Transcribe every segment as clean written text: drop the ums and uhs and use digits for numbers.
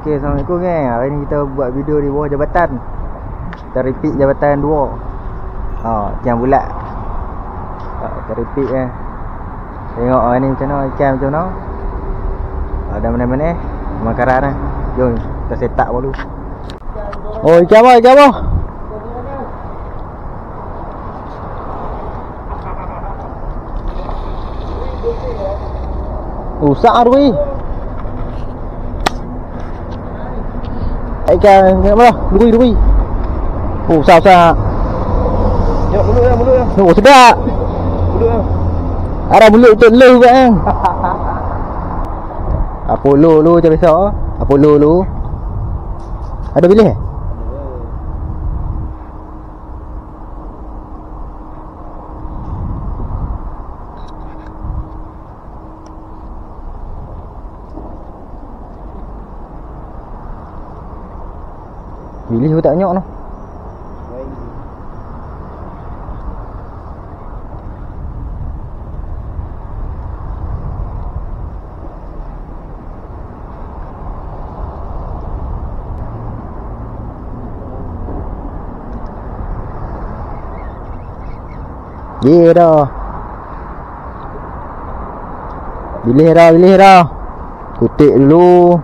Okey, Assalamualaikum gang. Hari ni kita buat video di bawah jabatan. Kita repeat jabatan 2. Ikan bulat. Kita repeat kan. Tengok hari ni macam mana, ikan macam mana. Ada mana-mana makaran lah. Jom kita set up dulu. Oh, ikan apa? Ikan apa? Rusak tu ni. Ikan apa? Duri. Oh, besar-besar. Tengok mulut dia. Oh, sedap. Mulut dia. Ada mulut untuk lu juga kan. Apollo lu macam biasa. Apollo lu. Ada bilis? Bilis pun tak banyak tu. Dia dah. Bilis dah. Kutik dulu.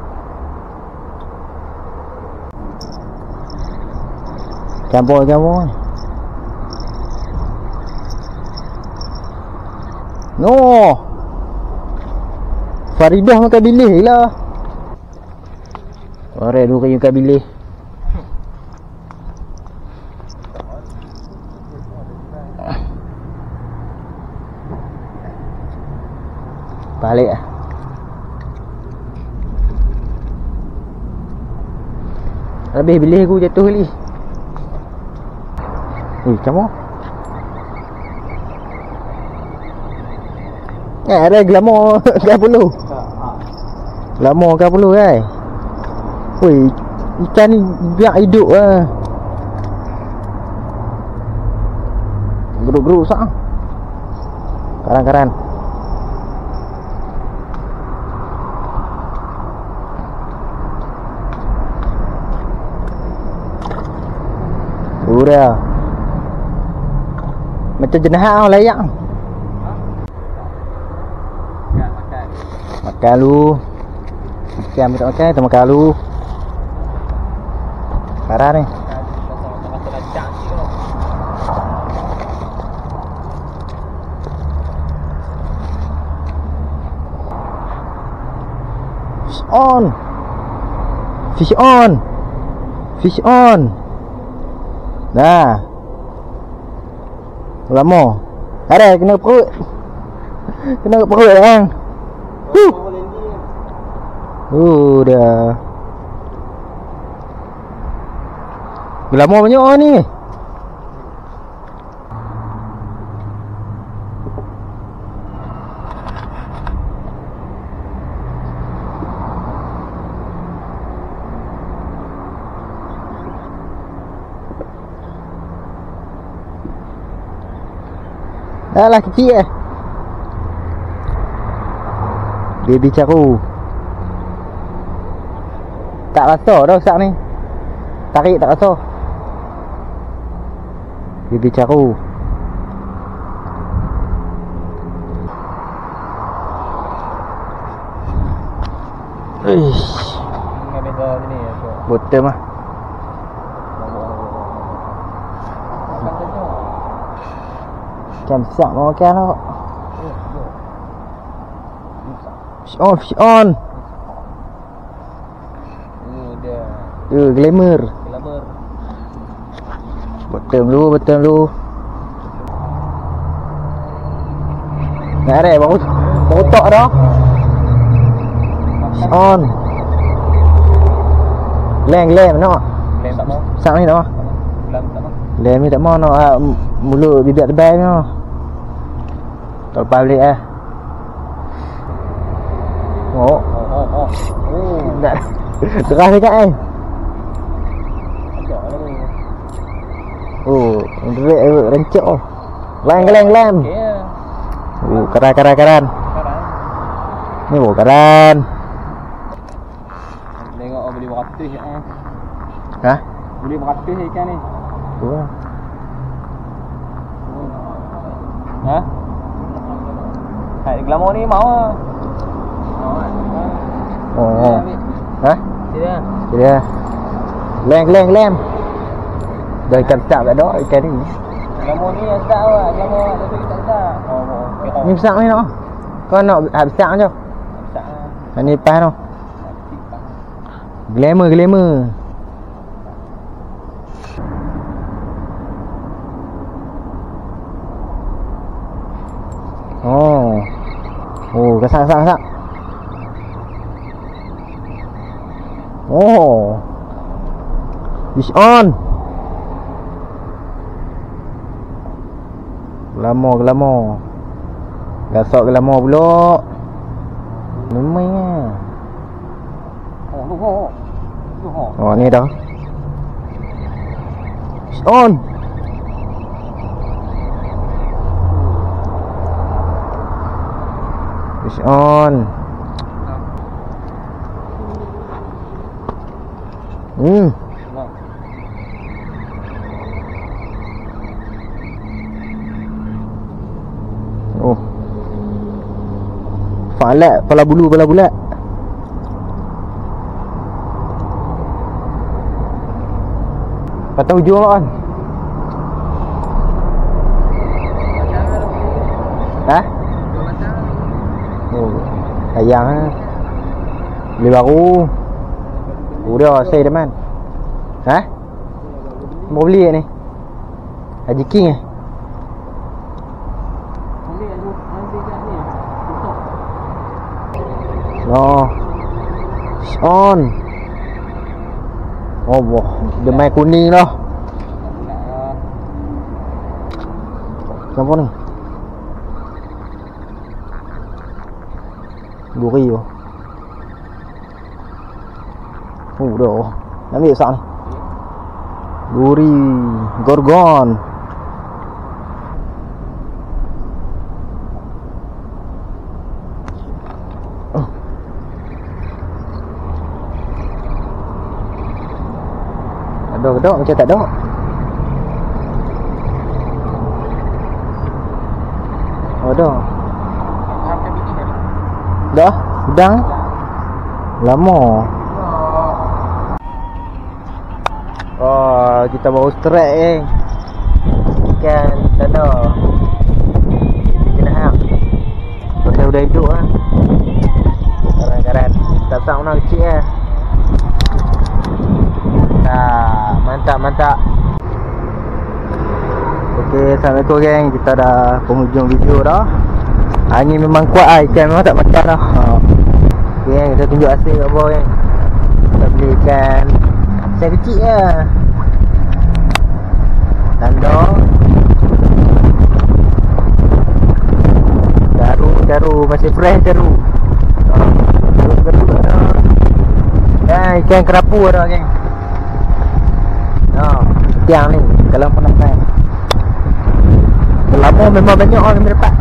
Campur. No. Faridah makan bilis lah. Orek dulu kayu makan bilis. Balik lah. Habis bilis aku jatuh kali. Macam mana? Ada glamour K10. Glamour K10 kan. Woi, ikan ni biak hidup lah. Geruk-geruk sak. Karan-karan. Udah. Macam jenahak layak. Makan lu. Ikan tak makan, kita makan lu. Parah ni. Fish on. Dah. Lama. Ada kena perut. Kena perut kan. Dah. Lama banyak ni. Alah kecil eh. Baby caru. Tak rasa dah sak ni. Tarik tak rasa. Baby caru. Ish. Ingat beza ni apa? Bottom ah. Ikan besar mau makan tak? Fish on. Dia. Glamour. Bottom dulu. Nak ada baru tok dah. Fish on. Lem nak. Lem tak mau. Sak ni tak mau. Lem ni tak mau nak mulut bibir tebal ni. Tak lepas balik lah. Oh. Dah. Terah dekat kan. Oh, duit rencok oh. Lem. Karan. Ni karan. Tengok beli Boleh beratus eh. Ha? Boleh beratus ikan ni. Tu lah. Ha? Hai glamour ni mau ah. Oh. Ha? Sini. Dia. Lem. Dah ikan besar kat dak ikan ni. Glamour ni yang sedap ah. Glamour tu tak sedap. Oh. Ni besar ni nak. Kau nak besar je. Besar ah. Ni lepas tu. Glamour. Oh, kesak. Oh. Fish on. Glamour. Gasok glamour pula. Memang. Oh, ni dah. Fish on. Fish on. Oh. Falat kepala bulat. Patah hujung lah kan. Ha? Oh, sayang lah. Beli baru. Udah saya teman. Ha? Mau beli ni? Haji King eh? Oh. On. Oh, wah, dia main kuning dah. Kenapa ni? Duri tu. Oh, dah. Ambil sak ni. Duri gorgon. Ada macam tak ada. Oh, dah. Dah, udang. Lama. Oh, kita baru strike ikan sana. Kena hang. Udah hidup ah. Karan-karan. Tak tahu mana kecil ah. Mantap. Okey, assalamualaikum geng. Kita dah penghujung video dah. Angin memang kuat ah, ikan memang tak makan dah. Okey geng, kita tunjuk hasil kat bawah geng. Kita beli ikan kecil lah. Tanda Daru masih fresh daru. Dan ikan kerapu ada geng. Tiang ni kalau pernah makan. Lama memang banyak orang yang dapat.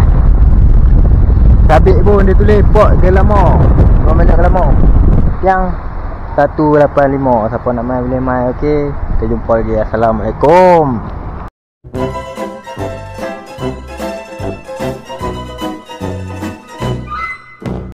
Sabit pun dia tulis pot gelamo. Memang banyak gelamo. Tiang 185. Siapa nak main boleh main. Okey. Kita jumpa lagi. Assalamualaikum.